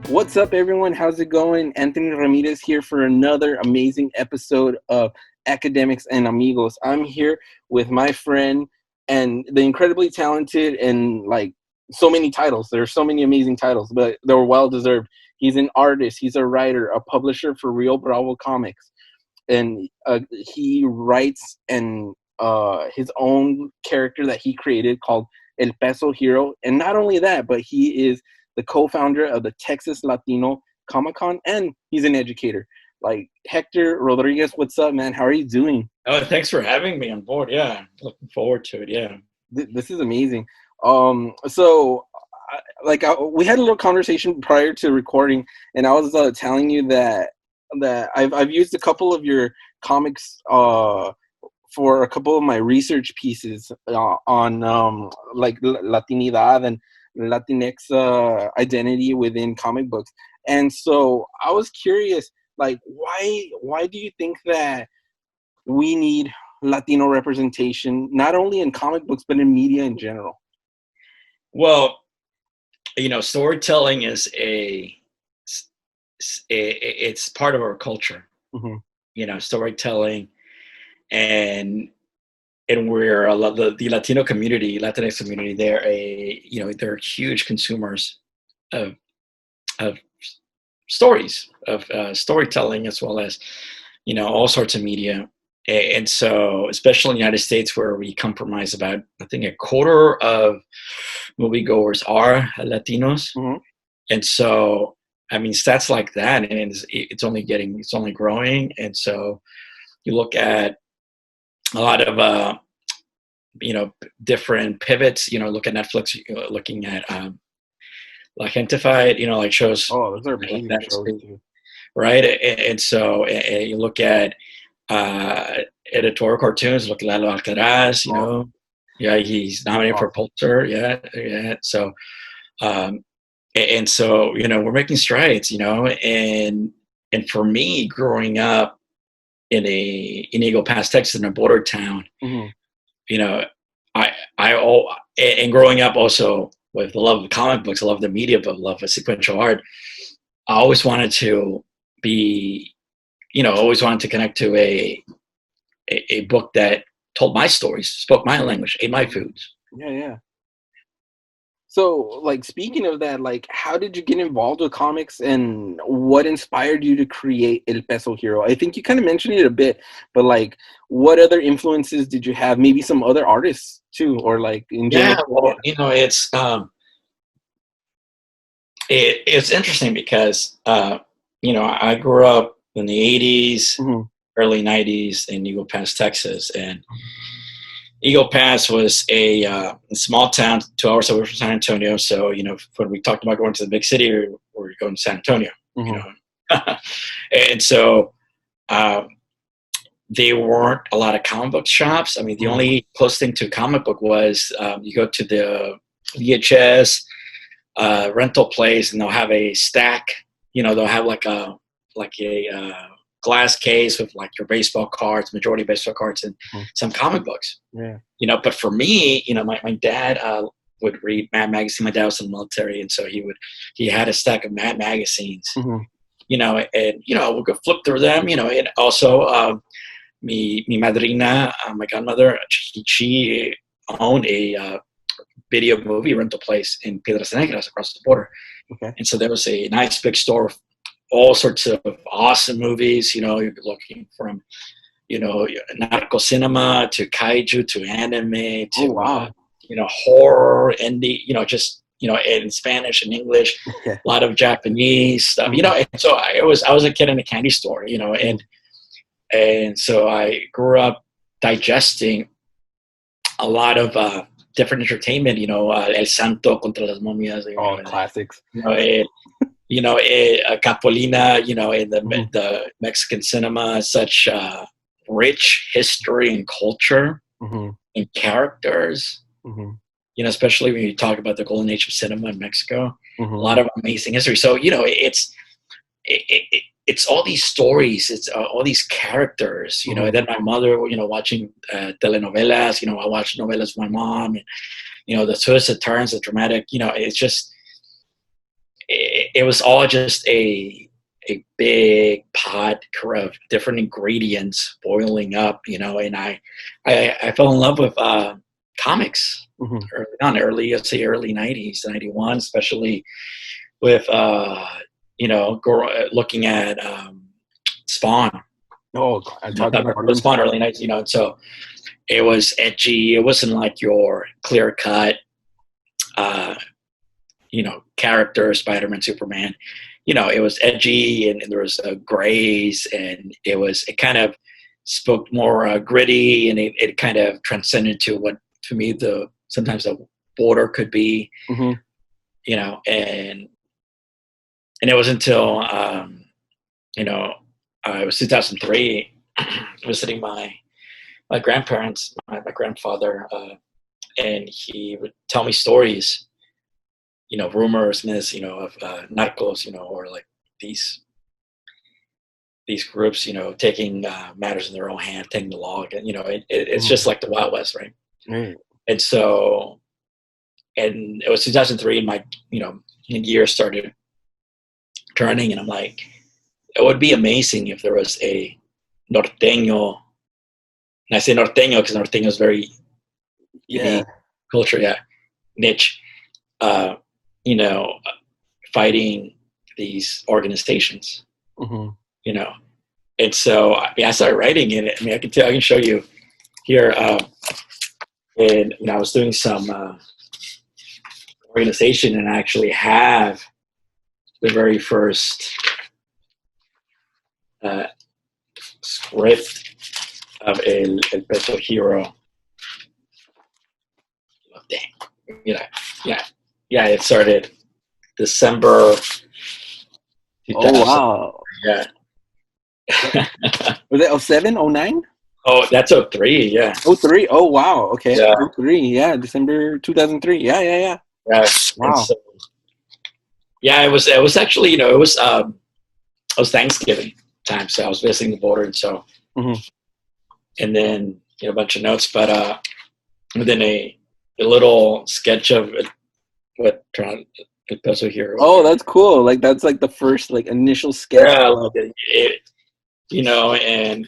What's up, everyone? How's it going? Anthony Ramirez here for another amazing episode of Academics and Amigos. I'm here with my friend and the incredibly talented and so many titles. There are so many amazing titles, but they're well deserved. He's an artist. He's a writer, a publisher for Rio Bravo Comics, and he writes and his own character that he created called El Peso Hero. And not only that, but he is the co-founder of the Texas Latino Comic-Con, and he's an educator. Like, Hector Rodriguez, what's up, man? How are you doing? Oh, thanks for having me on board. Yeah, looking forward to it. Yeah. This is amazing. We had a little conversation prior to recording, and I was telling you that I've used a couple of your comics for a couple of my research pieces on Latinidad and Latinx identity within comic books. And so I was curious, why do you think that we need Latino representation, not only in comic books, but in media in general? Well, storytelling is it's part of our culture. Mm-hmm. Storytelling, and we're the Latino community, Latinx community. They're huge consumers of stories, of storytelling, as well as all sorts of media. And so, especially in the United States, where we compromise about, I think, a quarter of moviegoers are Latinos. Mm-hmm. And so, stats like that, and it's only growing. And so, you look at a lot of different pivots. Look at Netflix, looking at La Gentified, shows. Oh, those are amazing shows too. Right, and so you look at editorial cartoons. Look at Lalo Alcaraz. Yeah, he's nominated for Pulitzer. Yeah. So, and so we're making strides. And for me, growing up in Eagle Pass, Texas, in a border town, mm-hmm. And growing up also with the love of comic books, I love the media, but love of sequential art. I always wanted to be, always wanted to connect to a book that told my stories, spoke my language, ate my foods. Yeah. So, speaking of that, how did you get involved with comics, and what inspired you to create El Peso Hero? I think you kind of mentioned it a bit, but what other influences did you have? Maybe some other artists too, or in general? Yeah, well, it's interesting because I grew up in the 80s, mm-hmm. early 90s in Eagle Pass, Texas, and Eagle Pass was a small town, 2 hours away from San Antonio. So, when we talked about going to the big city, we're going to San Antonio, mm-hmm. And so there weren't a lot of comic book shops. The mm-hmm. only close thing to a comic book was you go to the VHS rental place, and they'll have a stack. They'll have a glass case with your baseball cards, majority baseball cards, and mm-hmm. some comic books. Yeah. But for me, my dad would read Mad magazine. My dad was in the military, and so he had a stack of Mad magazines. Mm-hmm. And we could flip through them. And also mi madrina, my godmother, she owned a video movie rental place in Piedras Negras across the border. Okay. And so there was a nice big store with all sorts of awesome movies. You're looking from, narco cinema to kaiju to anime to, horror, indie, in Spanish and English, a lot of Japanese stuff, and so I was a kid in a candy store, and so I grew up digesting a lot of different entertainment. You know, El Santo contra las momias. Oh, classics. You know, Capolina. You know, in Mm-hmm. the Mexican cinema, such rich history and culture Mm-hmm. and characters. Mm-hmm. You know, especially when you talk about the golden age of cinema in Mexico, a Mm-hmm. lot of amazing history. So, you know, it's all these stories, it's all these characters, you know. And then my mother, you know, watching telenovelas, you know, I watched novelas with my mom, and, you know, the twists and turns, the dramatic, you know, it's just, it was all just a big pot of different ingredients boiling up, you know. And I fell in love with comics Mm-hmm. let's say early 90s, 91, especially with you know, looking at Spawn. Oh, I talked about Spawn early 90s, you know. And so it was edgy. It wasn't like your clear cut you know, character, Spider-Man, Superman. You know, it was edgy, and there was grays, and it kind of spoke more gritty, and it kind of transcended to what, to me, sometimes the border could be. Mm-hmm. You know, and it was until you know, it was 2003, visiting my grandparents, my grandfather, and he would tell me stories, you know, rumors, myths, you know, of narcos, you know, or like these groups, you know, taking matters in their own hand, taking the law, and, you know, it's just like the Wild West, right? Mm-hmm. And so, and it was 2003, and my, you know, year started turning, and I'm like, it would be amazing if there was a norteño, and I say norteño because norteño is very unique culture, yeah, niche, you know, fighting these organizations, Mm-hmm. you know. And so I started writing in it. I mean, I can show you here. And, you know, I was doing some organization, and I actually have the very first script of El Peso Hero. Oh, dang. You know, yeah, it started December 2000. Oh, wow. Yeah. Was it 07, 09? Oh, that's 03, yeah. 03. Oh, wow. Okay. Yeah. 03. Yeah. December 2003. Yeah. Yeah. Wow. And so, yeah, it was actually, you know, it was Thanksgiving time, so I was visiting the border, and so, mm-hmm. and then, you know, a bunch of notes, but within a little sketch of what Peso Hero. Oh, that's cool. Like, that's like the first, like, initial sketch. Yeah, like it, you know, and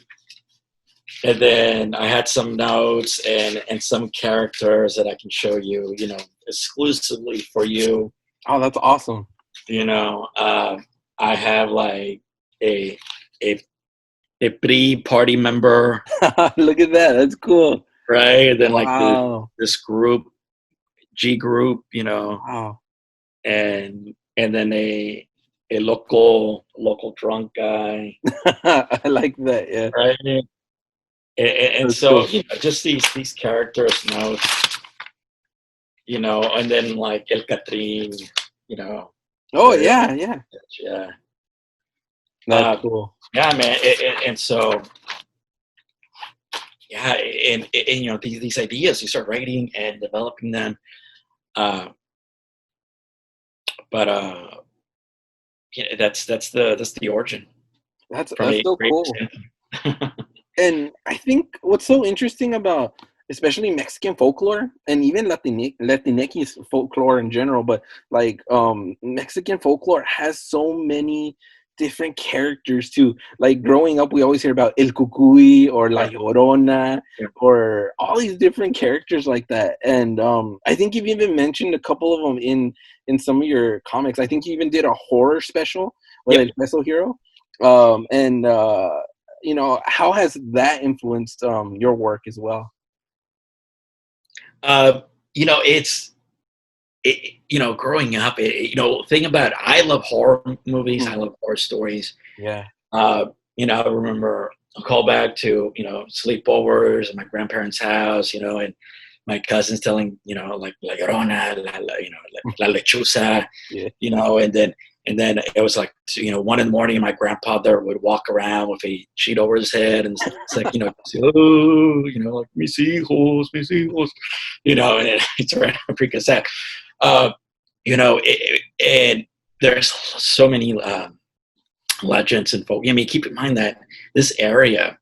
then I had some notes and some characters that I can show you, you know, exclusively for you. Oh, that's awesome. You know, I have like a pre-party member. Look at that. That's cool. Right? And then wow. like this group, G group, you know. Wow. And then a local drunk guy. I like that, yeah. Right? And so cool. You know, just these characters, notes, you know, and then like El Catrín, you know. Oh yeah. Yeah. That's cool. Yeah, man. And so, yeah, and you know, these ideas, you start writing and developing them. But yeah, that's the origin. That's so cool. And I think what's so interesting about especially Mexican folklore and even Latinx folklore in general, but like Mexican folklore has so many different characters too. Like growing up, we always hear about El Cucuy or La Llorona or all these different characters like that. And I think you've even mentioned a couple of them in some of your comics. I think you even did a horror special with El Peso Hero. You know, how has that influenced your work as well? You know, you know, growing up, you know, thing about it, I love horror movies. Mm-hmm. I love horror stories. Yeah. You know, I remember a callback to, you know, sleepovers at my grandparents' house, you know, and my cousins telling, like La Llorona, La Lechuza, Yeah. And then it was like, 1 in the morning, and my grandfather would walk around with a sheet over his head, and it's like, oh, like mis hijos, and it's around pretty cassette. And there's so many legends and folk. I mean, keep in mind that this area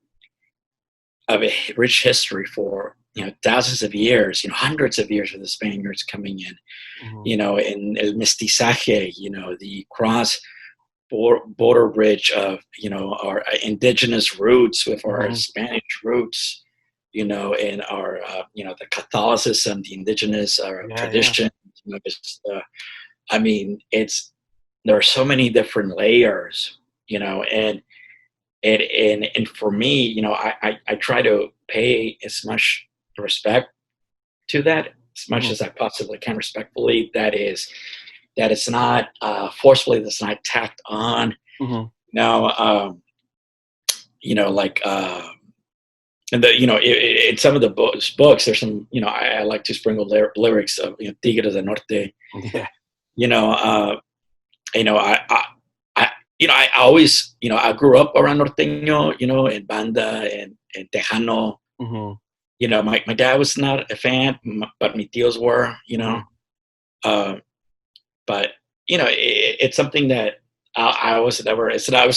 of a rich history for thousands of years, hundreds of years of the Spaniards coming in, and el mestizaje, the cross border bridge of our indigenous roots with our Spanish roots, and our the Catholicism, the indigenous tradition. I mean, there are so many different layers, and for me, I try to pay as much respect to that as much as I possibly can, respectfully. That it's not forcefully, that's not tacked on. Now, and in some of the books, there's some, I like to sprinkle lyrics of Tigres del Norte. Yeah. I always, I grew up around Norteño, in Banda and Tejano. My dad was not a fan, but my tios were, but it's something that I was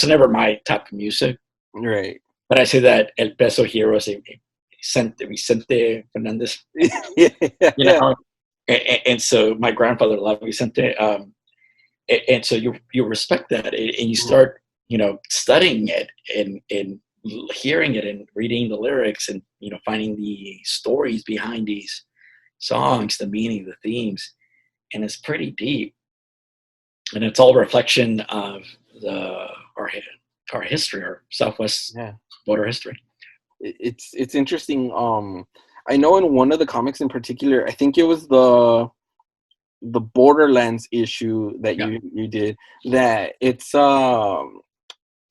never my type of music. Right. But I say that El Peso Hero is Vicente Fernandez. Yeah. And so my grandfather loved Vicente. And so you respect that, and you start, studying it and hearing it and reading the lyrics and, finding the stories behind these songs, the meaning, the themes. And it's pretty deep. And it's all a reflection of our history, our Southwest border history. It's interesting. I know in one of the comics in particular, I think it was the Borderlands issue that you did, that it's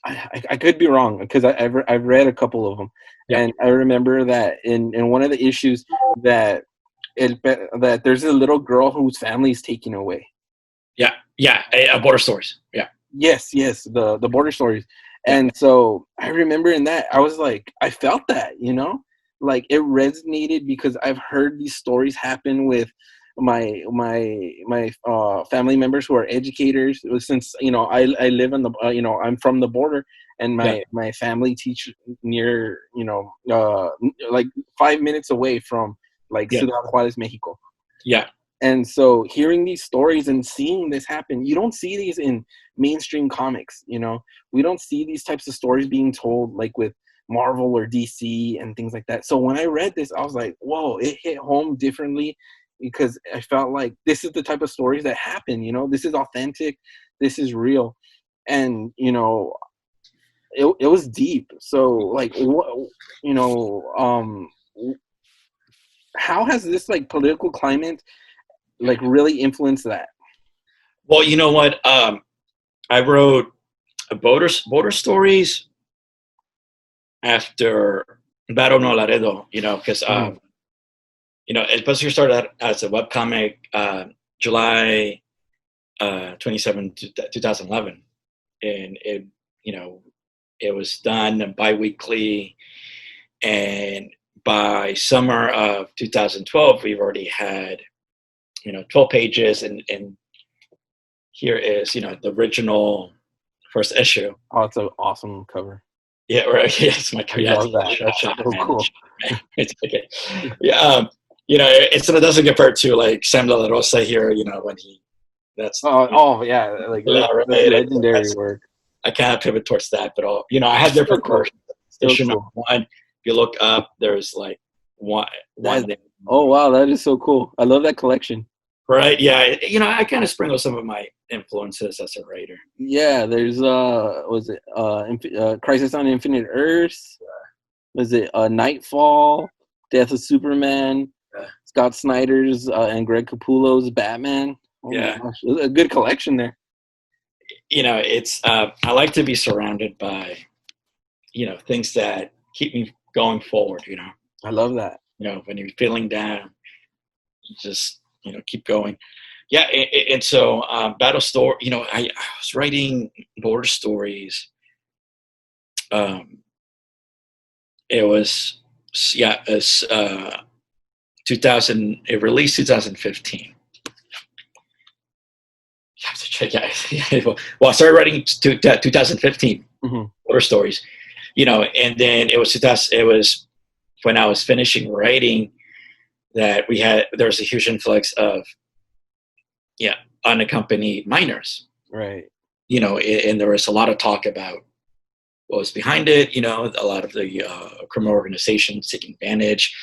I could be wrong because I've read a couple of them, and I remember that in one of the issues that there's a little girl whose family is taken away. Border stories. Yes, the border stories. And so I remember in that, I was like, I felt that, like it resonated because I've heard these stories happen with my family members who are educators, since I live in the I'm from the border, and my family teach near like 5 minutes away from Ciudad Juárez, Mexico. And so hearing these stories and seeing this happen, you don't see these in mainstream comics. We don't see these types of stories being told like with Marvel or DC and things like that. So when I read this, I was like, whoa, it hit home differently, because I felt like this is the type of stories that happen. This is authentic, this is real, and it was deep. So like, how has this like political climate like really influenced that? Well, you know what? I wrote border stories after Battle No Laredo, because El Peso Hero started as a webcomic July 27, 2011, and it was done bi-weekly, and by summer of 2012 we've already had 12 pages, and here is the original first issue. Oh, it's an awesome cover. Yeah, right. Yes, my cover. Love that. That's so cool. It's okay. It doesn't compare to like Sam De La Rosa here. When he that's like that's legendary work. I can't pivot towards that, but I had different versions. Issue number 1. If you look up, there's like one. Oh wow, that is so cool. I love that collection. Right? Yeah. I kind of sprinkle some of my influences as a writer. Yeah, there's Crisis on Infinite Earths. Was it Nightfall, Death of Superman, Scott Snyder's and Greg Capullo's Batman. Oh my gosh, a good collection there. It's I like to be surrounded by things that keep me going forward. I love that. When you're feeling down, just, keep going. Yeah. And so, Battle Store, I was writing border stories. It was, yeah, it's, 2000, it released 2015. You have to check. Yeah. Well, I started writing 2015 border stories, and then it was 2000. It was when I was finishing writing that there was a huge influx of unaccompanied minors, right? And there was a lot of talk about what was behind it. A lot of the criminal organizations taking advantage,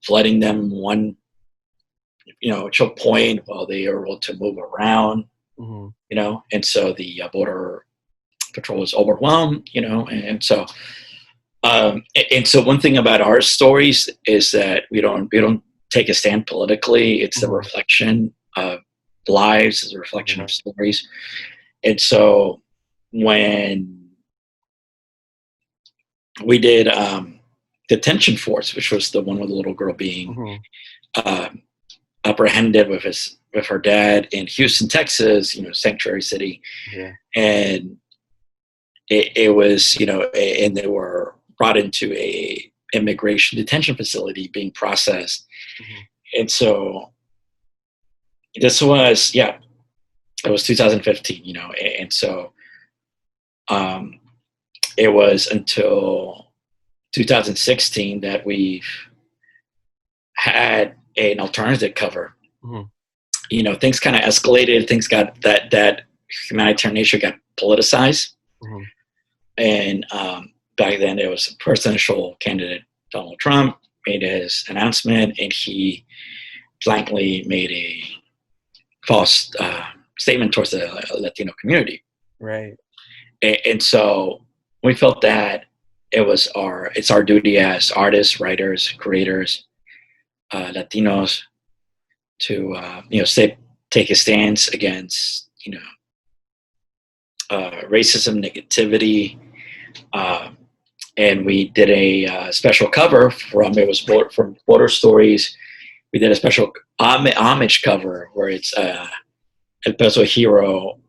flooding them to a point while they are able to move around, and so the border patrol was overwhelmed, and so one thing about our stories is that we don't take a stand politically. It's a reflection of lives, it's a reflection of stories. And so when we did Detention Force, which was the one with the little girl being apprehended with her dad in Houston, Texas, sanctuary city, and it was, and they were brought into a immigration detention facility being processed. And so this was, it was 2015, and so it was until 2016 that we've had an alternative cover. Things kind of escalated. Things got that humanitarian nature got politicized. And back then, it was presidential candidate Donald Trump made his announcement, and he blankly made a false statement towards the Latino community. Right. And so we felt that it's our duty as artists, writers, creators, Latinos to take a stance against racism, negativity, and we did a special cover from Border Stories. We did a special homage cover where it's El Peso Hero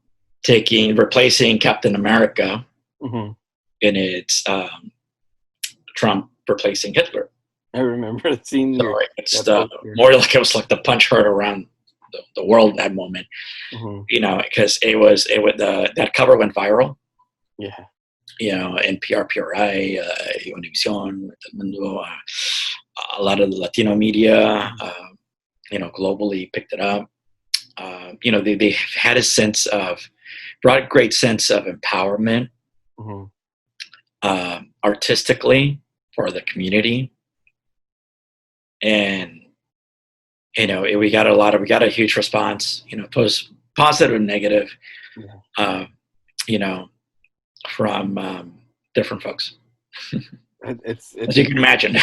replacing Captain America, and it's Trump replacing Hitler. I remember seeing it's more like it was like the punch heard around the world that moment, because that cover went viral. Yeah. NPR, PRI, Univision, a lot of the Latino media, globally picked it up. They had brought a great sense of empowerment, artistically for the community. And, we got a huge response, positive and negative, from different folks. It's as you can imagine.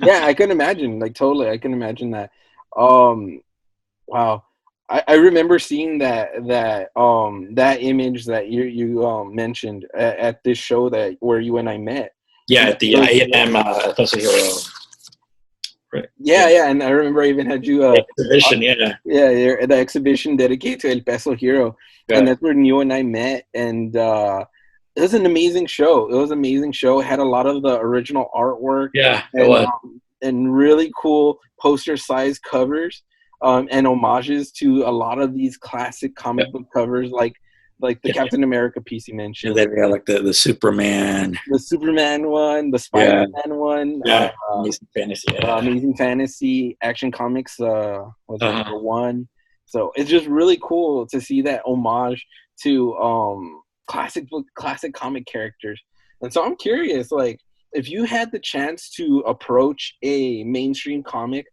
Yeah, I can imagine, like totally. I can imagine that. Wow. I remember seeing that image that you mentioned at this show where you and I met. Yeah, at the IAM Peso Hero. Right. Yeah, and I remember I even had you exhibition. The exhibition dedicated to El Peso Hero, and that's where you and I met. And it was an amazing show. It had a lot of the original artwork. Yeah, it was. And really cool poster-sized covers, and homages to a lot of these classic comic book covers, like the Captain America piece you mentioned. Yeah, they got like the Superman. The Superman one, the Spider-Man one. Yeah, Amazing Fantasy. Yeah. Amazing Fantasy, Action Comics was number one. So it's just really cool to see that homage to classic comic characters. And so I'm curious, like, if you had the chance to approach a mainstream comic,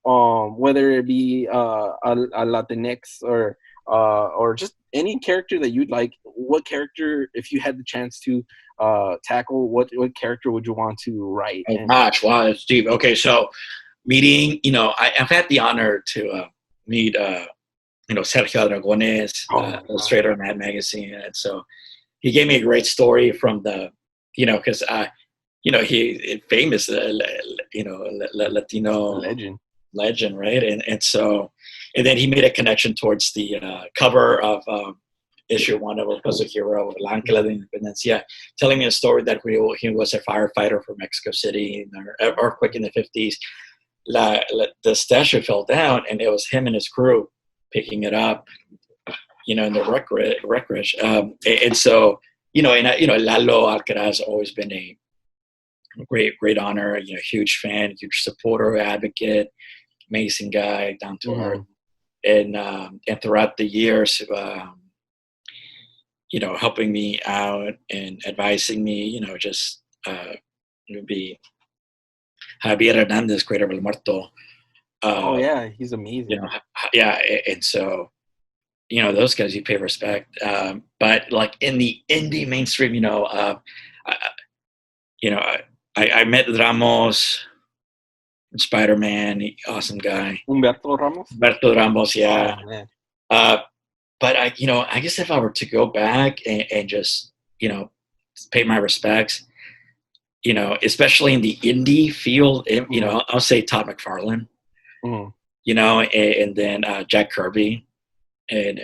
whether it be a Latinx or just any character that you'd like, what character, if you had the chance to tackle, what character would you want to write? Oh gosh, wow, that's deep. Okay, so meeting, I've had the honor to meet Sergio Dragones, illustrator of Mad Magazine, and so he gave me a great story from the, because he famous, Latino legend. legend, right? And then he made a connection towards the cover of issue 1 of Peso Hero, El Ángel de Independencia, telling me a story that he was a firefighter from Mexico City in the earthquake in the 50s. The statue fell down, and it was him and his crew picking it up, in the wreckage. And so, Lalo Alcaraz has always been a great honor, huge fan, huge supporter, advocate, amazing guy, down to earth. And throughout the years, helping me out and advising me, just be Javier Hernandez, creator of El Muerto. Oh yeah, he's amazing. Yeah, and so, those guys you pay respect. But like in the indie mainstream, I met Ramos, Spider-Man, awesome guy. Humberto Ramos, yeah. Oh, but I guess if I were to go back and just, pay my respects, especially in the indie field, I'll say Todd McFarlane, and then Jack Kirby, and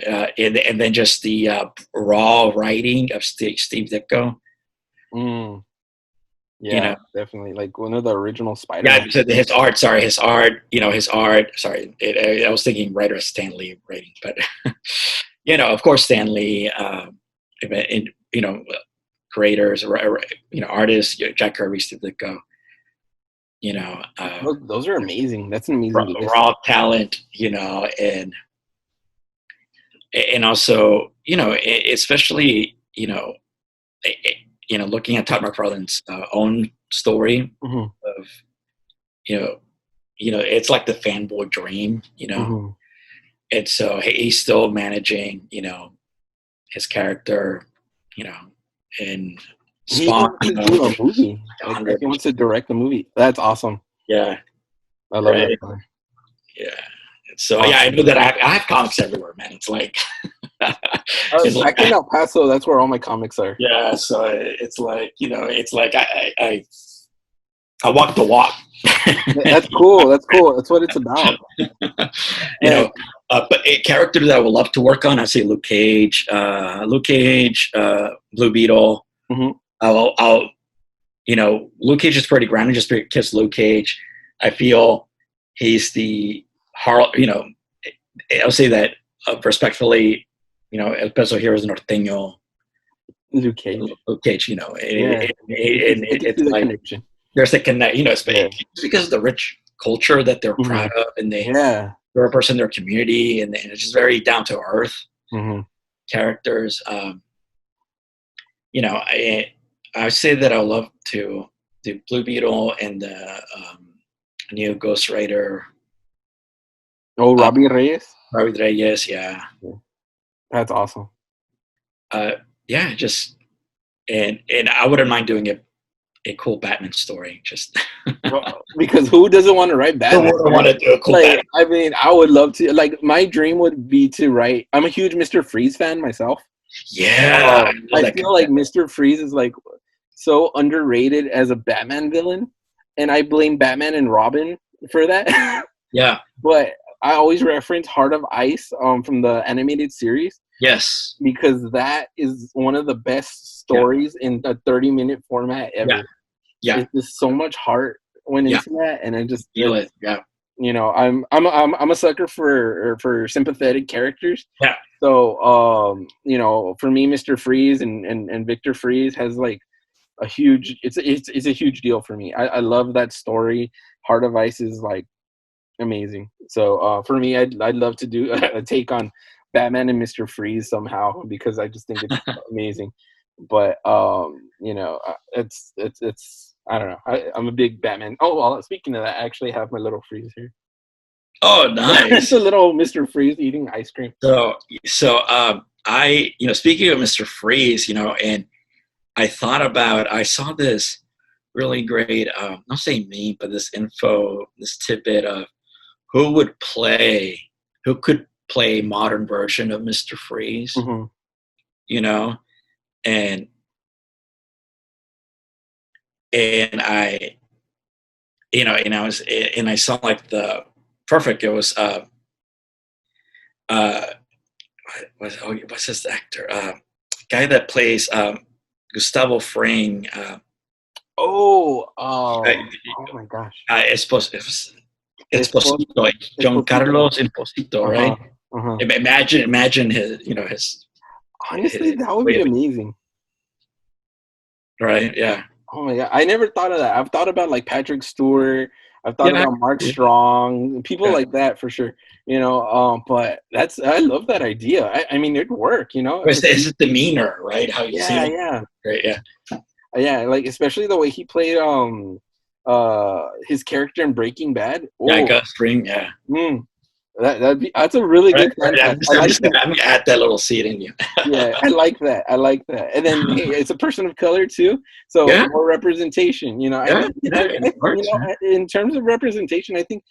then just the raw writing of Steve Ditko. Yeah, definitely. Like one of the original Spider-Man. Yeah, his art. Sorry, Sorry, I was thinking writer Stan Lee writing, but of course Stan Lee. Creators, artists, Jack Kirby, Steve Ditko. Those are amazing. That's an amazing list. Raw talent, and also, especially, looking at Todd McFarlane's own story of, it's like the fanboy dream, and so he's still managing, his character, and Spawn. He wants to do a movie. He wants to direct a movie. That's awesome. Yeah, I love that guy. Yeah. So awesome. Yeah, I know that I have comics everywhere, man. It's like back in El Paso, that's where all my comics are. Yeah, so it's like I walk the walk. That's cool. That's cool. That's what it's about. But a character that I would love to work on, I say Luke Cage, Blue Beetle. I'll Luke Cage is pretty grounded just because Luke Cage, I feel he's the I'll say that respectfully, El Peso Hero is norteño. Luke Cage, it's like connection. There's a connect, it's because of the rich culture that they're proud of, and they're a person in their community, and it's just very down to earth characters. I say that I would love to do Blue Beetle and the new Ghost Rider. Oh, Robbie Reyes? Robbie Reyes, yeah. That's awesome. Just and I wouldn't mind doing a cool Batman story. Just because who doesn't want to write Batman? Who would want to do a cool Batman? I mean, I would love to. Like, my dream would be to write. I'm a huge Mr. Freeze fan myself. Yeah, I feel like Mr. Freeze is like so underrated as a Batman villain, and I blame Batman and Robin for that. Yeah, but I always reference Heart of Ice from the animated series. Yes, because that is one of the best stories in a 30-minute format ever. Yeah, it's just so much heart went into that, and I just feel it. Yeah, I'm a sucker for sympathetic characters. Yeah. So for me, Mr. Freeze and Victor Freeze has like a huge. It's a huge deal for me. I love that story. Heart of Ice is like amazing. So for me, I'd love to do a take on Batman and Mr. Freeze somehow, because I just think it's amazing. But it's I don't know. I'm a big Batman. Oh, well, speaking of that, I actually have my little Freeze here. Oh, nice! It's a little Mr. Freeze eating ice cream. So I speaking of Mr. Freeze, and I saw this really great not saying meme, but this tidbit of who could play a modern version of Mr. Freeze, and I saw like the perfect. It was what's his actor? Guy that plays Gustavo Fring. Uh, Oh my gosh. Esposito, John Esposito. Carlos Esposito, Uh-huh. right? Uh-huh. Imagine his Honestly, that would way be of, amazing. right? Yeah, Oh my god, I never thought of that. I've thought about like Patrick Stewart. I've thought yeah, about Mark Strong, people yeah. like that for sure. But I love that idea. I mean, it'd work. It's his demeanor, right? How you see Yeah, him, yeah, right? Yeah, yeah. Like especially the way he played his character in Breaking Bad. yeah. Oh, Gus Fring, yeah. mm, that's a really Right, good fan right. cast. I I'm like just that. gonna add that little seed in you. Yeah, I like that. I like that. And then hey, it's a person of color too, so Yeah, more representation. I yeah, think yeah. It works, man. in terms of representation, I think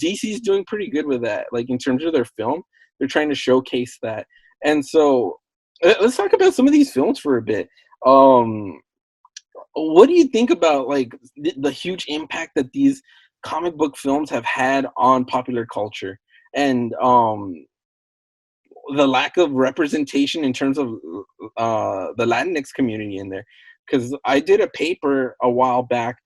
DC's doing pretty good with that. Like in terms of their film, they're trying to showcase that. And so let's talk about some of these films for a bit. Um, what do you think about like the huge impact that these comic book films have had on popular culture? And the lack of representation in terms of the Latinx community in there. Because I did a paper a while back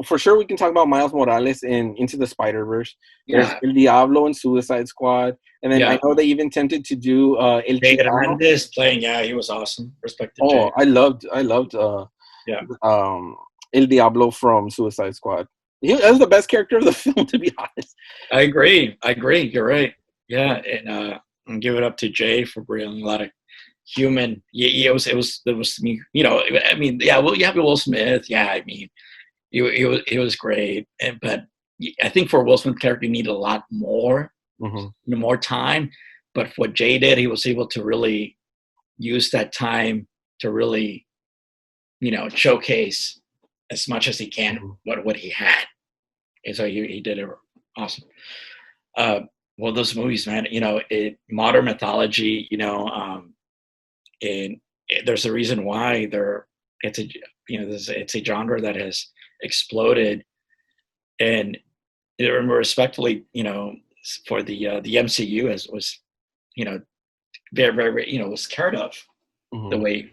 for sure we can talk about Miles Morales in Into the Spider-Verse. There's Yeah, El Diablo and Suicide Squad, and then I yeah. know they even attempted to do El Jay Chicano. Hernandez playing, yeah, he was awesome. Respected Oh, Jay. I loved Yeah, El Diablo from Suicide Squad. That was the best character of the film, to be honest. I agree. I agree. You're right. Yeah, and give it up to Jay for bringing a lot of human. Yeah, it was me. I mean, yeah. Well, you have Will Smith. Yeah, I mean, he was great. But I think for Will Smith character, you need a lot more, Hmm. more time. But what Jay did, he was able to really use that time to really, showcase as much as he can Hmm. what he had. And so he did it awesome. Uh, well, those movies, man, modern mythology, and there's a reason why it's a, it's a genre that has exploded. And respectfully, for the MCU was, you know, very, very, was scared of the Hmm. way,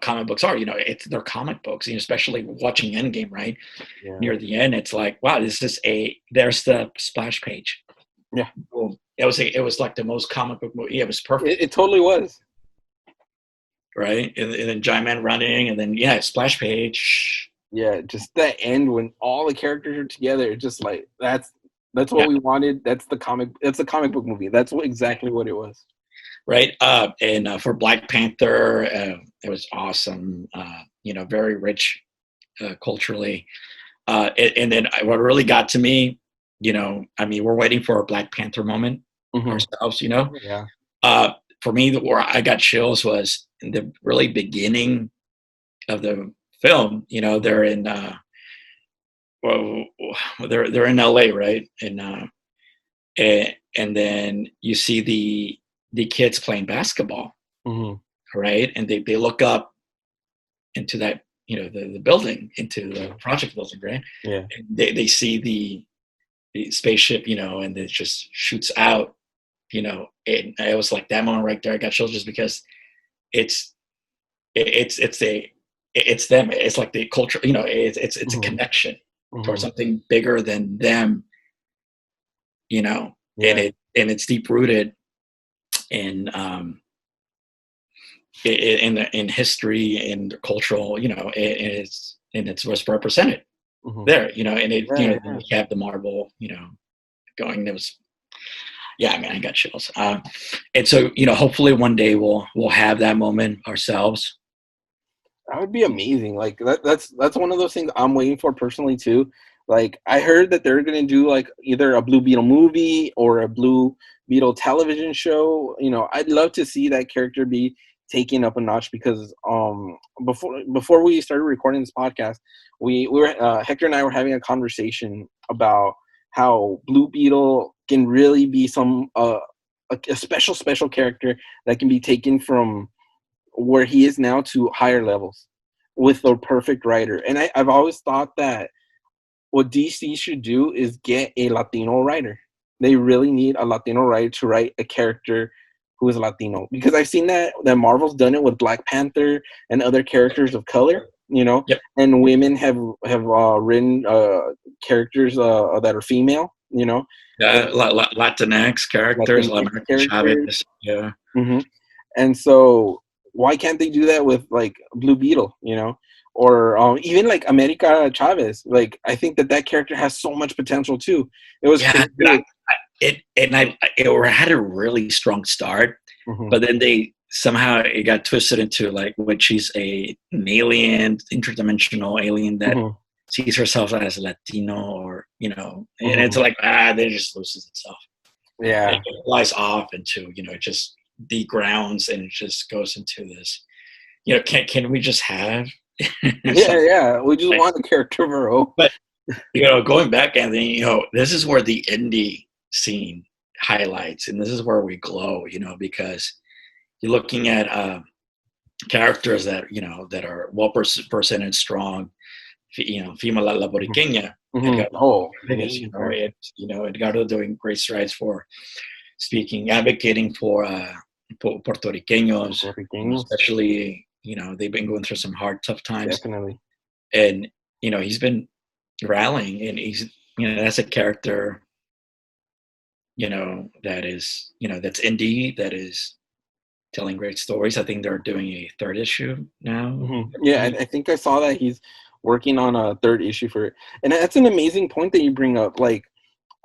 comic books are, they're comic books, especially watching Endgame, right? Yeah. Near the end, it's like, wow, there's the splash page. Yeah. Boom. It was like the most comic book movie. Yeah, it was perfect, It totally was. right? And then Giant Man running, and then splash page. Yeah, just that end when all the characters are together, it's just like that's what Yeah, we wanted. That's a comic book movie. That's exactly what it was. right. And for Black Panther, it was awesome. Very rich culturally. And then what really got to me, I mean, we're waiting for a Black Panther moment Hmm. ourselves. Yeah. Uh, for me, where I got chills was in the really beginning of the film. They're in well, they're in LA, right? And then you see the kids playing basketball, Hmm. right? And they look up into that, the building, into the project building, right? Yeah. And they see the spaceship, and it just shoots out, and it was like that moment right there. I got chills just because it's it's them. It's like the culture, it's a Hmm. connection towards Hmm. something bigger than them, and Yeah. it's deep rooted in in history and cultural, and it's what's represented Hmm. there, and it, Yeah. you have the Marvel, going. It was, yeah, I mean, I got chills. And so, hopefully one day we'll have that moment ourselves. That would be amazing. Like that's one of those things I'm waiting for personally too. Like I heard that they're gonna do like either a Blue Beetle movie or a Blue Beetle television show. I'd love to see that character be taken up a notch because before we started recording this podcast, we were Hector and I were having a conversation about how Blue Beetle can really be a special character that can be taken from where he is now to higher levels with the perfect writer. And I've always thought that what DC should do is get a Latino writer. They really need a Latino writer to write a character who is Latino, because I've seen that Marvel's done it with Black Panther and other characters of color, you know, Yep. and women have written characters that are female, you know, Latinx characters, Latinx American characters. Chavez. Yeah. Mm-hmm. And so why can't they do that with like Blue Beetle, you know, or even like America Chavez? Like I think that character has so much potential too. It was Yeah. crazy. It had a really strong start, Mm-hmm. but then they somehow it got twisted into like when she's an alien, interdimensional alien that Mm-hmm. sees herself as Latino, or and it's Mm-hmm. like it just loses itself. Yeah. It flies off into it just degrounds, and it just goes into this. Can we just have something? Yeah. We just Like, want a character of our own. but going back, Anthony, this is where the indie scene highlights, and this is where we glow, because you're looking at characters that are well presented, strong, female la boriqueña, Mm-hmm. Edgardo Oh, Rodriguez, amazing character. Edgardo doing great strides for speaking, advocating for Puerto Ricanos, Puertorriqueños, especially, they've been going through some hard, tough times, definitely. and he's been rallying, and he's that's a character that is that's indie, that is telling great stories. I think they're doing a third issue now. Mm-hmm. Yeah, I think I saw that he's working on a third issue for it, and that's an amazing point that you bring up. Like,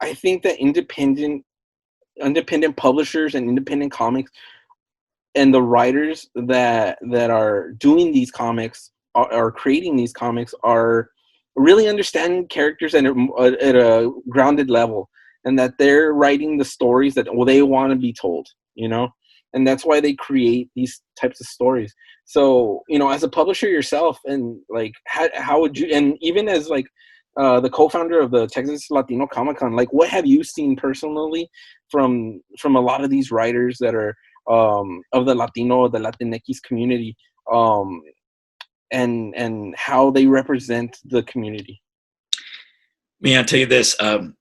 I think that independent publishers and independent comics and the writers that are doing these comics are creating these comics are really understanding characters at a grounded level, and that they're writing the stories that they want to be told, and that's why they create these types of stories. So as a publisher yourself, and like how would you, and even as like the co-founder of the Texas Latino Comic-Con, like what have you seen personally from a lot of these writers that are of the Latinx community, and how they represent the community? I'll tell you this, the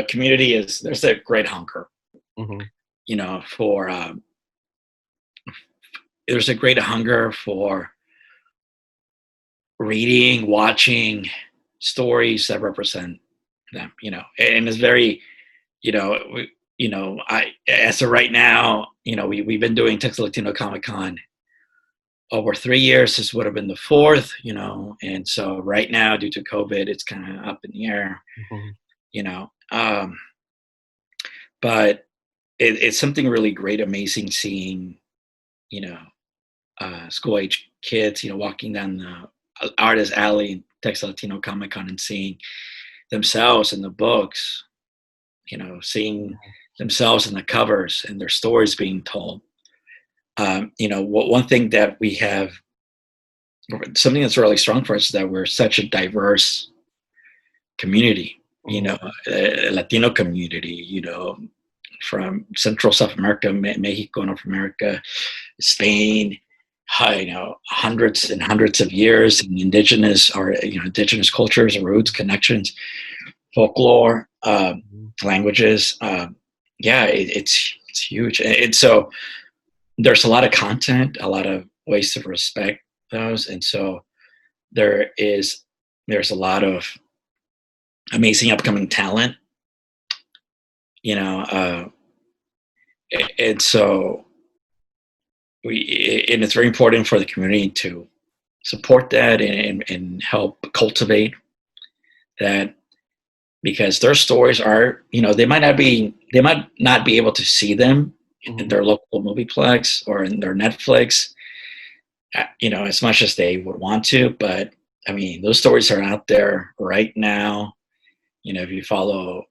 community there's a great hunger, Mm-hmm. for there's a great hunger for reading, watching stories that represent them, and it's very, I, as of right now, we've been doing Texas Latino Comic-Con over 3 years. This would have been the fourth, and so right now, due to COVID, it's kind of up in the air, Mm-hmm. But it's something really great, amazing seeing, school age kids, walking down the artist alley in Texas Latino Comic-Con and seeing themselves in the books, seeing themselves in the covers and their stories being told. One thing that we have, something that's really strong for us, is that we're such a diverse community, Latino community, from Central South America, Mexico, North America, Spain, hundreds and hundreds of years, and indigenous cultures, roots, connections, folklore, languages. It's huge, and so there's a lot of content, a lot of ways to respect those, and so there's a lot of amazing upcoming talent, and so and it's very important for the community to support that and help cultivate that, because their stories are, they might not be able to see them in their local movieplex or in their Netflix, as much as they would want to, but I mean, those stories are out there right now. If you follow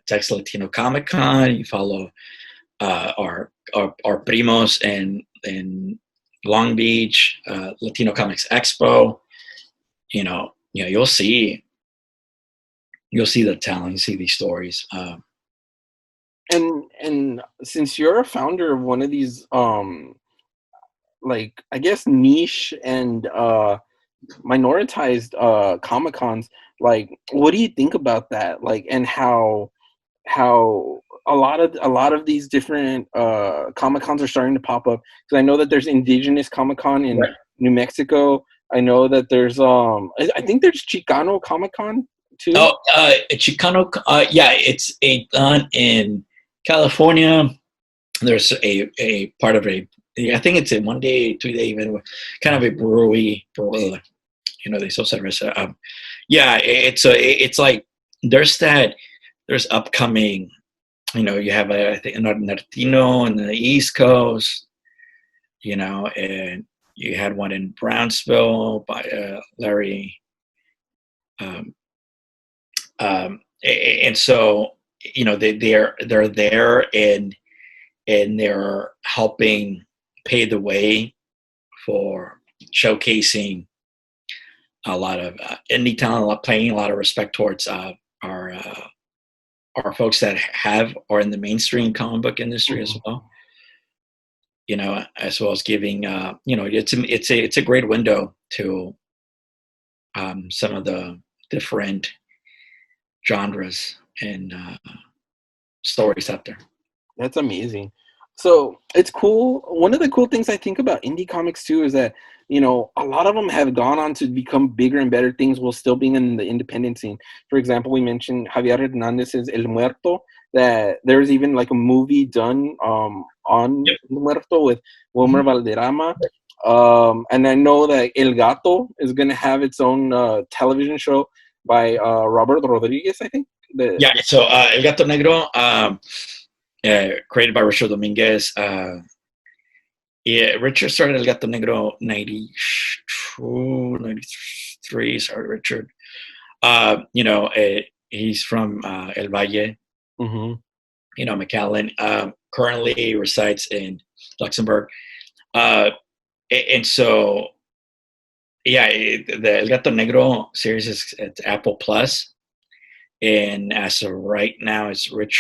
Texas Latino Comic-Con, you follow our primos in Long Beach, Latino Comics Expo, you'll see the talent, you see these stories. And since you're a founder of one of these like I guess niche and minoritized Comic Cons. Like, what do you think about that? Like, and how a lot of these different Comic Cons are starting to pop up, because I know that there's Indigenous Comic Con in Right. New Mexico. I know that there's I think there's Chicano Comic Con too. Oh, Chicano, yeah, it's a done in California. There's a part of I think it's a 1 day, 2 day event, kind of a brewery, they sell cerveza. Yeah, it's like there's upcoming, you have I think an Latino on the East Coast, and you had one in Brownsville by Larry, um, and so they're there, and they're helping pay the way for showcasing a lot of indie talent, paying a lot of respect towards our folks that are in the mainstream comic book industry as well. As well as giving it's a great window to some of the different genres and stories out there. That's amazing. So it's cool. One of the cool things I think about indie comics too is that, a lot of them have gone on to become bigger and better things while still being in the independent scene. For example, we mentioned Javier Hernandez's El Muerto, that there's even like a movie done on Yep. El Muerto with Wilmer Valderrama. And I know that El Gato is going to have its own television show by Robert Rodriguez, I think. Yeah, so El Gato Negro, created by Richard Dominguez. Richard started El Gato Negro 92, 93. Sorry, Richard. He's from El Valle, McAllen. Currently resides in Luxembourg. And so, yeah, the El Gato Negro series is at Apple Plus. And as of right now, it's Robert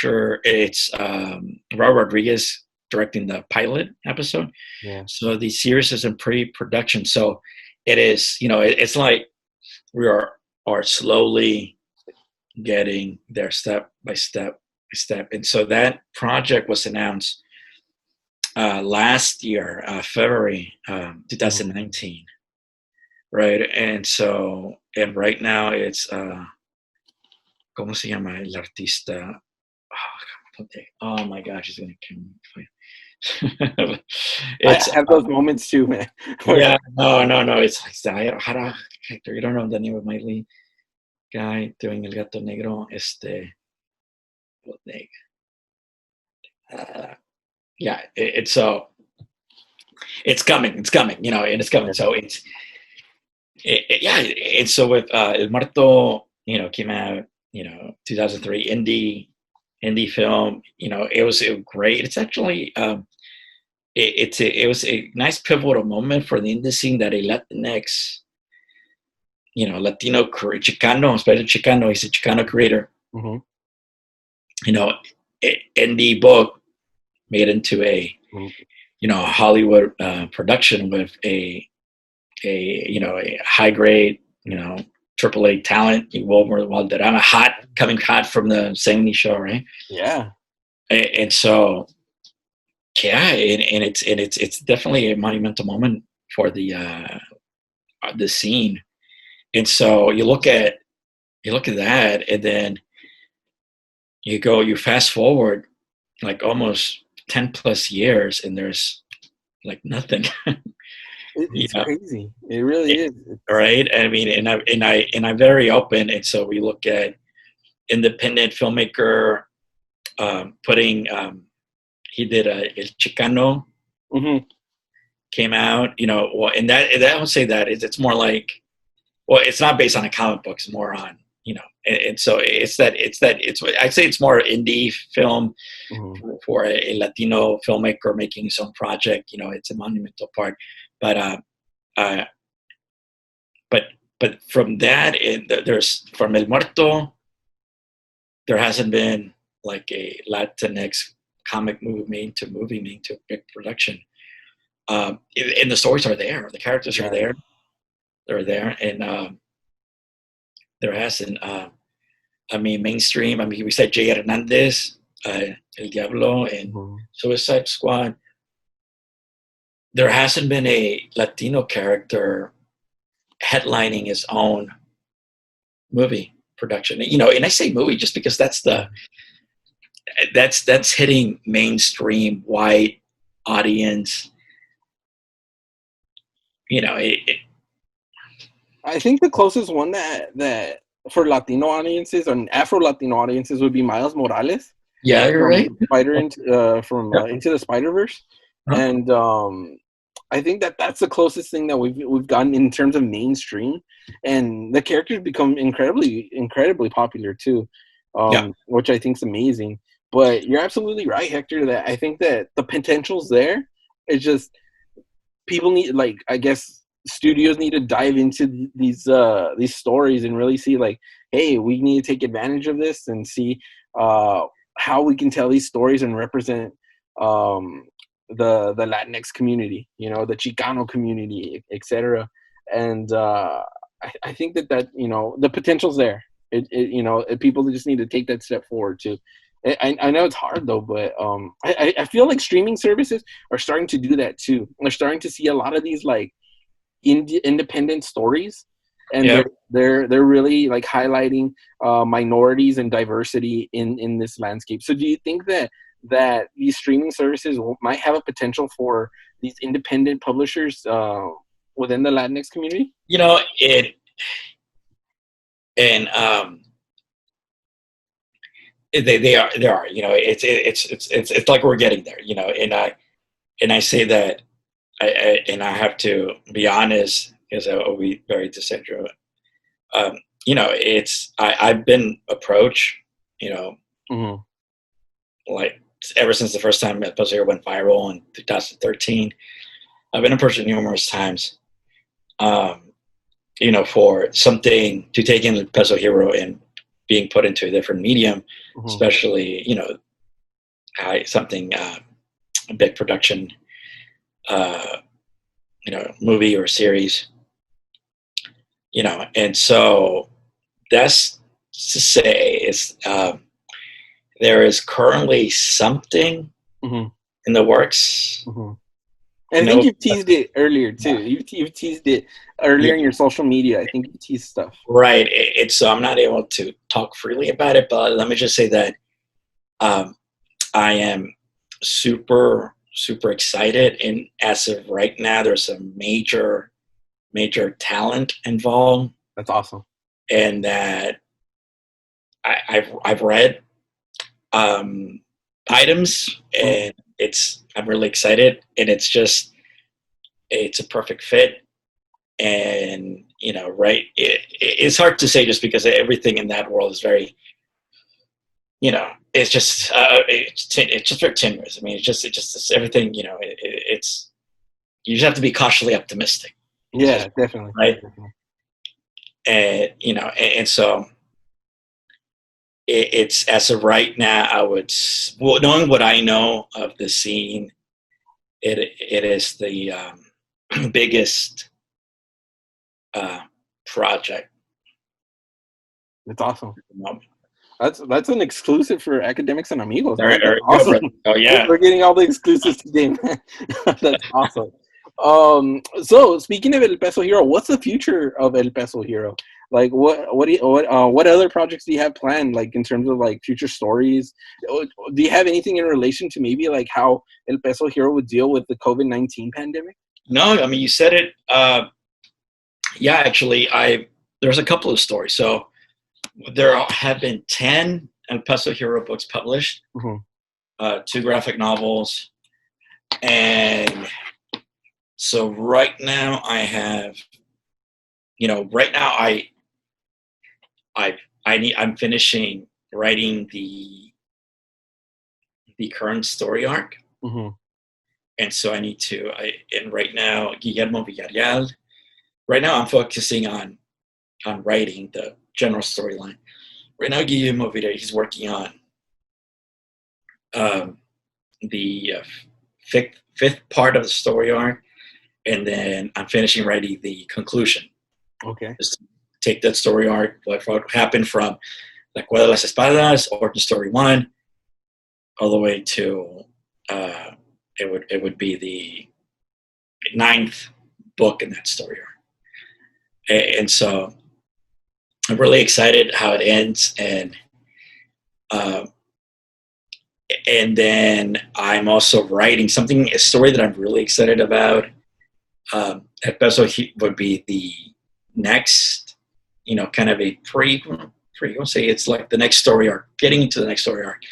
Rodriguez directing the pilot episode. Yeah. So the series is in pre-production. So it is, it's like we are slowly getting there step by step. And so that project was announced last year, February 2019. Right. And right now it's ¿cómo se llama el artista? Oh my gosh, he's gonna kill me. I have those moments too, man. Yeah, no. It's like Hector, you don't know the name of my lead guy doing El Gato Negro. Yeah, it's coming. It's coming, and it's coming. So yeah. And so with El Muerto, came out, 2003 indie film. It was great. It's actually it was a nice pivotal moment for the indie scene that a Latinx, Latino Chicano, especially Chicano. He's a Chicano creator. Indie book made into a Hollywood production with a high grade AAA talent, Wilmer Valderrama, coming hot from the 70s show, right? Yeah. And so, yeah, and it's definitely a monumental moment for the scene. And so you look at that, and then you fast forward like almost 10 plus years, and there's like nothing. It's crazy. It really is. Right. I mean, and I'm very open. And so we look at independent filmmaker putting. He did El Chicano. Came out. And that I would say that it's more like, well, it's not based on a comic book. It's more on and so it's I'd say it's more indie film for a Latino filmmaker making his own project. It's a monumental part, but but from that, there's from El Muerto, there hasn't been like a Latinx comic movie made to big production. And the stories are there, the characters are there, that are there, and there hasn't. I mean, mainstream. I mean, we said Jay Hernandez, El Diablo, and Suicide Squad. There hasn't been a Latino character headlining his own movie production. You know, and I say movie just because that's hitting mainstream white audience. You know, I think the closest one that for Latino audiences and Afro Latino audiences would be Miles Morales. Yeah, you're right. Into the Spider-Verse, and I think that's the closest thing that we've gotten in terms of mainstream, and the characters become incredibly popular too, which I think is amazing. But you're absolutely right, Hector. That I think that the potential's there. It's just people need, like, I guess studios need to dive into these stories and really see, like, hey, we need to take advantage of this and see how we can tell these stories and represent the Latinx community, you know, the Chicano community, etc. And I think that you know, the potential's there. You know, people just need to take that step forward too. I know it's hard though, but I feel like streaming services are starting to do that too. They're starting to see a lot of these like independent stories, and they're really like highlighting minorities and diversity in this landscape. So do you think that these streaming services might have a potential for these independent publishers within the Latinx community? You know, they are, you know, it's like we're getting there, you know, and I say that I have to be honest, because I will be very disinterested. You know, I've been approached, you know, like ever since the first time Peso Hero went viral in 2013. I've been approached numerous times, you know, for something to take in Peso Hero and being put into a different medium, especially, you know, something a big production, you know, movie or series, you know. And so that's to say is there is currently something in the works. And I think you've teased it earlier too. You've teased it earlier in your social media. I think you teased stuff. Right. So I'm not able to talk freely about it, but let me just say that I am super excited. And as of right now, there's some major talent involved. That's awesome. And that I've read items, and I'm really excited, and it's a perfect fit. And, you know, right, it's hard to say just because everything in that world is very, you know, it's just very tenuous. I mean, it's everything, you know, it's you just have to be cautiously optimistic. Yeah, definitely. Right. Definitely. And, you know, and so it's, as of right now, knowing what I know of the scene, it is the biggest project. That's awesome. That's an exclusive for Academics and Amigos. That's awesome. Oh yeah, we're getting all the exclusives today, man. That's awesome. So speaking of El Peso Hero, what's the future of El Peso Hero? Like, what other projects do you have planned? Like, in terms of like future stories, do you have anything in relation to maybe like how El Peso Hero would deal with the COVID-19 pandemic? No, I mean, you said it. Yeah, actually, there's a couple of stories. So there have been 10 El Peso Hero books published, 2 graphic novels, and so right now I have, you know, right now I'm finishing writing the current story arc, and so I need to. And right now, Guillermo Villarreal. Right now, I'm focusing on writing the general storyline. Right now, Guillermo Villarreal, he's working on the fifth part of the story arc, and then I'm finishing writing the conclusion Okay. Just take that story arc, what happened from La Cueva de las Espadas, Origin Story 1, all the way to it would be the ninth book in that story arc. And so I'm really excited how it ends, uh, and then I'm also writing a story that I'm really excited about. At Peso would be the next, kind of a I'll say it's like the next story arc, getting into the next story arc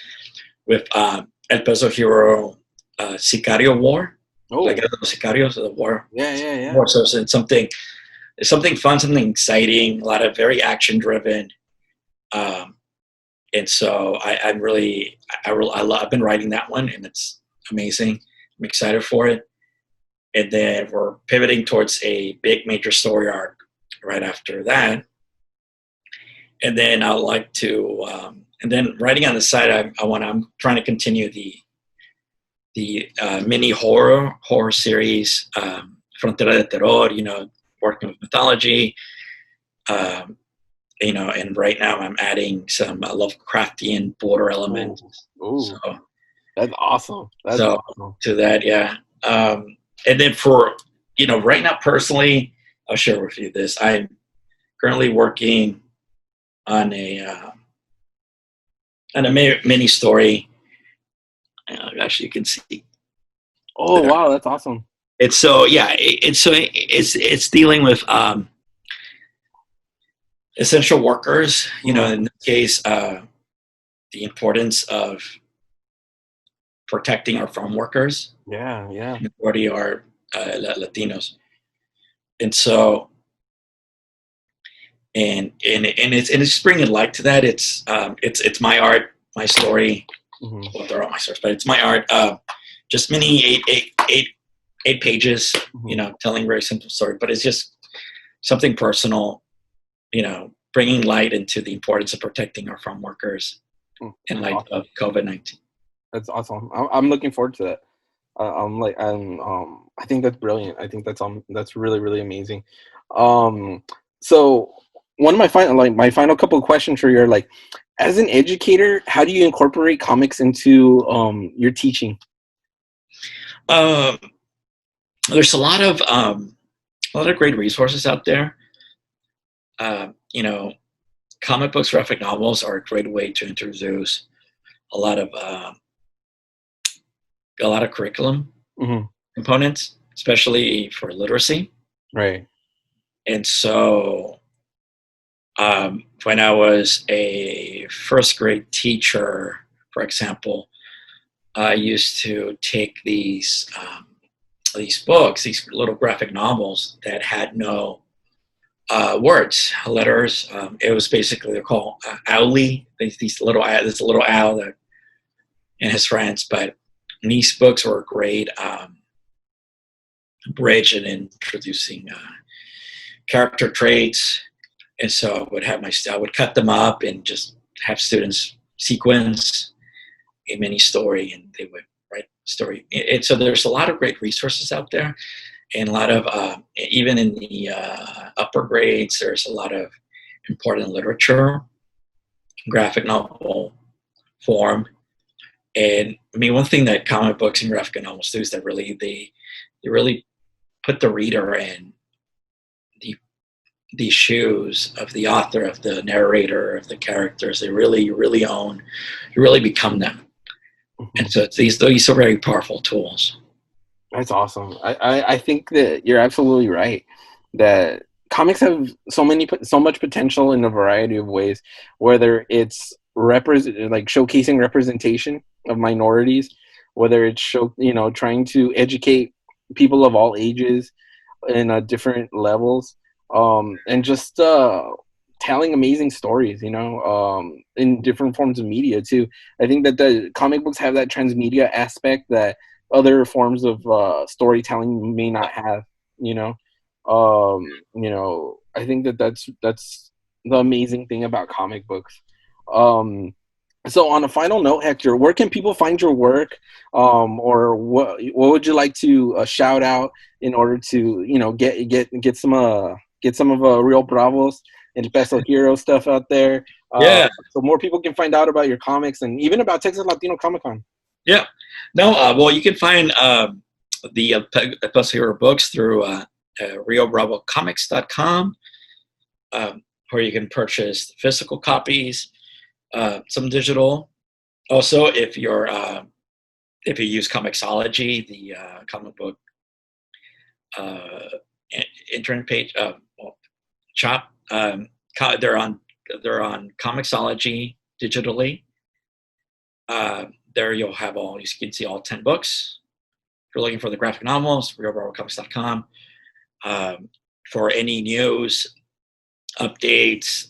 with El Peso Hero Sicario War. Oh. Like los Sicarios of the war. Yeah. War. So it's something fun, something exciting, a lot of very action driven. And so I've been writing that one, and it's amazing. I'm excited for it. And then we're pivoting towards a big major story arc right after that. And then I'd like to, and then writing on the side, I'm trying to continue the mini horror series, Frontera de Terror, working with mythology. And right now I'm adding some Lovecraftian border elements. Ooh. So, that's awesome. Awesome. To that, yeah. And then for, right now personally, I'll share with you this. I'm currently working on a mini story. Actually, you can see. Oh, wow, that's awesome. It's it's dealing with essential workers. In this case, the importance of protecting our farm workers. Yeah. Majority are Latinos, and so and it's bringing light to that. It's my art, my story. Mm-hmm. Well, they're all my stories, but it's my art. Just mini eight pages. Mm-hmm. Telling a very simple story, but it's just something personal. Bringing light into the importance of protecting our farm workers in light of COVID-19. That's awesome. I'm looking forward to that. I think that's brilliant. I think that's really, really amazing. So one of my final couple of questions for you are as an educator, how do you incorporate comics into your teaching? There's a lot of great resources out there. Comic books, graphic novels are a great way to introduce a lot of curriculum mm-hmm. components, especially for literacy. Right. And so when I was a first grade teacher, for example, I used to take these books, these little graphic novels that had no words, letters. It was basically, they're called owlie. This little owl and his friends. But these books were a great bridge in introducing character traits. And so I would cut them up and just have students sequence a mini story, and they would write the story. And so there's a lot of great resources out there. And a lot of, even in the upper grades, there's a lot of important literature, graphic novel form. And I mean, one thing that comic books and graphic novels do is that they really put the reader in the shoes of the author, of the narrator, of the characters. You really become them. Mm-hmm. And so these are very powerful tools. That's awesome. I think that you're absolutely right, that comics have so much potential in a variety of ways, whether it's showcasing representation of minorities, whether it's trying to educate people of all ages in different levels, and just telling amazing stories, in different forms of media too. I think that the comic books have that transmedia aspect that other forms of storytelling may not have. I think that's the amazing thing about comic books. So on a final note, Hector, where can people find your work, or what would you like to shout out in order to get get some of Real Bravos and Peso Hero stuff out there. Yeah. So more people can find out about your comics and even about Texas Latino Comic-Con. Yeah. No, well, you can find the Peso Hero books through RioBravoComics.com, where you can purchase physical copies, some digital. Also, if you use Comixology, the comic book internet page shop, they're on Comixology digitally. There you'll have you can see all 10 books. If you're looking for the graphic novels, RioBravoComics.com. For any news, updates,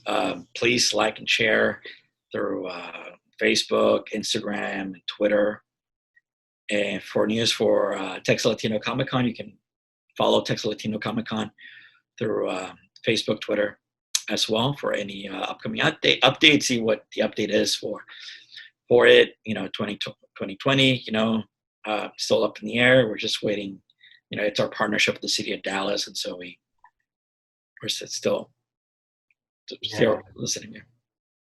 please like and share through Facebook, Instagram, and Twitter. And for news for Texas Latino Comic-Con, you can follow Texas Latino Comic-Con through Facebook, Twitter as well for any upcoming updates. See what the update is for it. 2020, still up in the air. We're just waiting. It's our partnership with the city of Dallas, and so we're still listening there.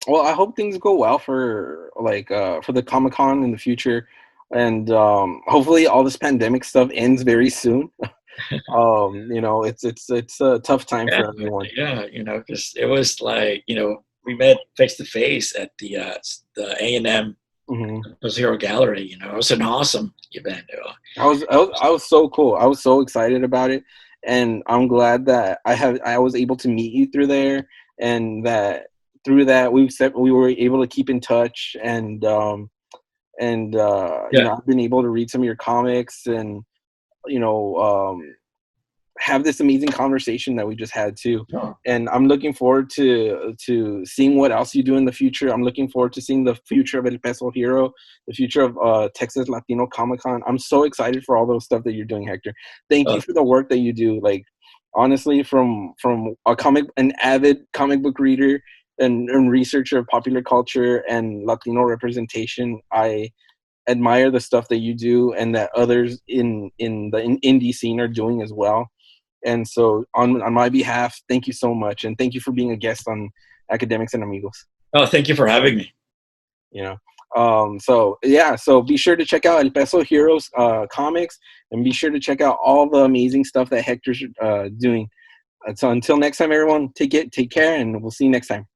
Well, I hope things go well for the Comic-Con in the future, and hopefully all this pandemic stuff ends very soon. It's a tough time for everyone. Yeah, because it was like we met face to face at the A&M Zero Gallery. It was an awesome event. I was so cool. I was so excited about it, and I'm glad that I was able to meet you through there, and that through that we were able to keep in touch, and I've been able to read some of your comics, and have this amazing conversation that we just had too. And I'm looking forward to seeing what else you do in the future. I'm looking forward to seeing the future of El Peso Hero, the future of Texas Latino Comic-Con. I'm so excited for all those stuff that you're doing, Hector. Thank you for the work that you do. Like, honestly, from an avid comic book reader and researcher of popular culture and Latino representation, I admire the stuff that you do and that others in the indie scene are doing as well. And so on my behalf, thank you so much. And thank you for being a guest on Academics and Amigos. Oh, thank you for having me. So be sure to check out El Peso Heroes comics, and be sure to check out all the amazing stuff that Hector's doing. So until next time, everyone, take care, and we'll see you next time.